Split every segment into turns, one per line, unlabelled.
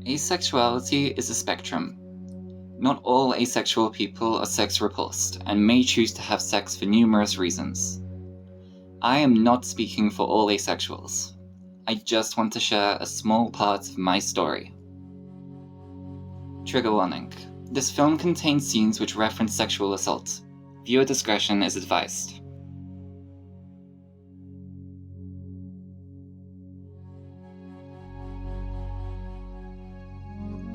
Asexuality is a spectrum. Not all asexual people are sex repulsed and may choose to have sex for numerous reasons. I am not speaking for all asexuals. I just want to share a small part of my story. Trigger warning. This film contains scenes which reference sexual assault. Viewer discretion is advised.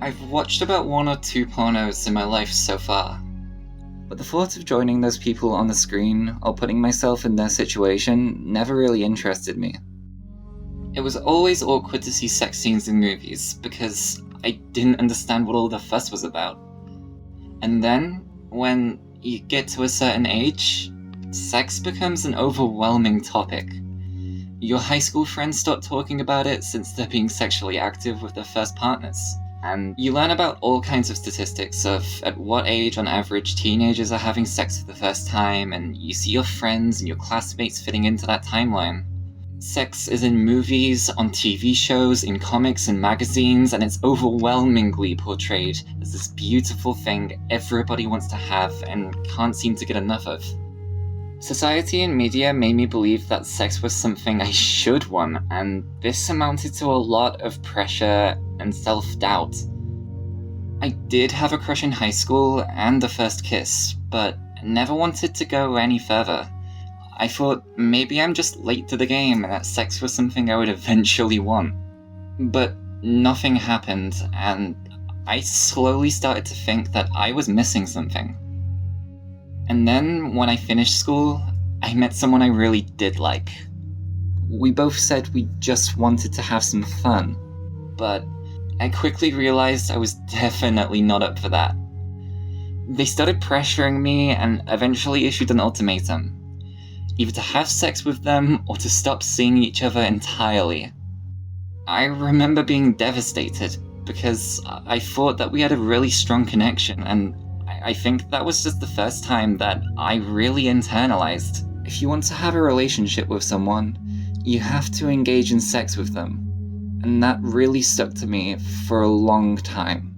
I've watched about 1 or 2 pornos in my life so far, but the thought of joining those people on the screen or putting myself in their situation never really interested me. It was always awkward to see sex scenes in movies because I didn't understand what all the fuss was about. And then, when you get to a certain age, sex becomes an overwhelming topic. Your high school friends start talking about it since they're being sexually active with their first partners. And you learn about all kinds of statistics of at what age on average teenagers are having sex for the first time, and you see your friends and your classmates fitting into that timeline. Sex is in movies, on TV shows, in comics and magazines, and it's overwhelmingly portrayed as this beautiful thing everybody wants to have and can't seem to get enough of. Society and media made me believe that sex was something I should want, and this amounted to a lot of pressure and self-doubt. I did have a crush in high school and a first kiss, but never wanted to go any further. I thought maybe I'm just late to the game and that sex was something I would eventually want. But nothing happened, and I slowly started to think that I was missing something. And then, when I finished school, I met someone I really did like. We both said we just wanted to have some fun, but I quickly realized I was definitely not up for that. They started pressuring me and eventually issued an ultimatum. Either to have sex with them or to stop seeing each other entirely. I remember being devastated because I thought that we had a really strong connection, and I think that was just the first time that I really internalized. If you want to have a relationship with someone, you have to engage in sex with them. And that really stuck to me for a long time.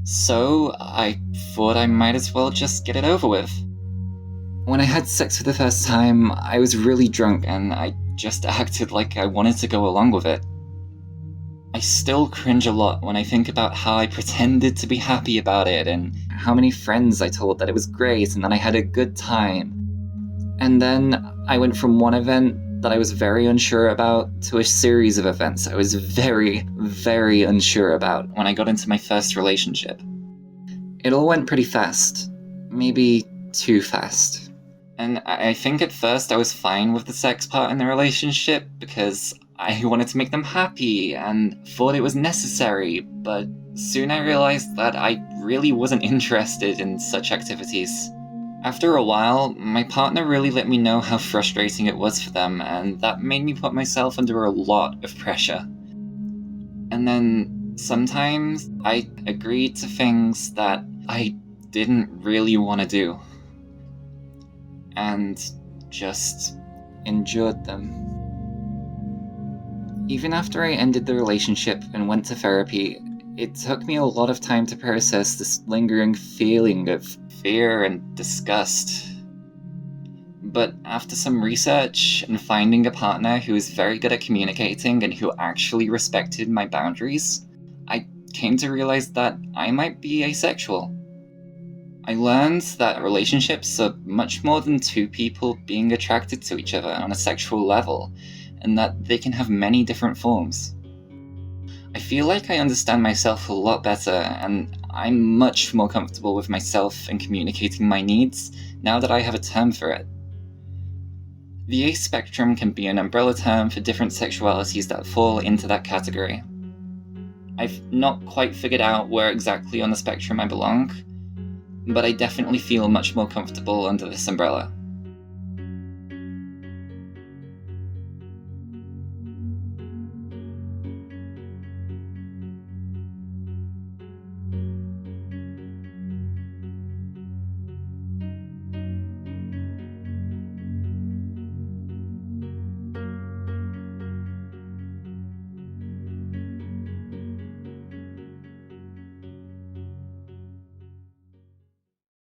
So I thought I might as well just get it over with. When I had sex for the first time, I was really drunk and I just acted like I wanted to go along with it. I still cringe a lot when I think about how I pretended to be happy about it and how many friends I told that it was great and that I had a good time. And then I went from one event that I was very unsure about to a series of events I was very, very unsure about when I got into my first relationship. It all went pretty fast. Maybe too fast. And I think at first I was fine with the sex part in the relationship because I wanted to make them happy and thought it was necessary, but soon I realized that I really wasn't interested in such activities. After a while, my partner really let me know how frustrating it was for them, and that made me put myself under a lot of pressure. And then sometimes I agreed to things that I didn't really want to do, and just endured them. Even after I ended the relationship and went to therapy, it took me a lot of time to process this lingering feeling of fear and disgust. But after some research and finding a partner who was very good at communicating and who actually respected my boundaries, I came to realize that I might be asexual. I learned that relationships are much more than two people being attracted to each other on a sexual level, and that they can have many different forms. I feel like I understand myself a lot better, and I'm much more comfortable with myself and communicating my needs now that I have a term for it. The ace spectrum can be an umbrella term for different sexualities that fall into that category. I've not quite figured out where exactly on the spectrum I belong, but I definitely feel much more comfortable under this umbrella.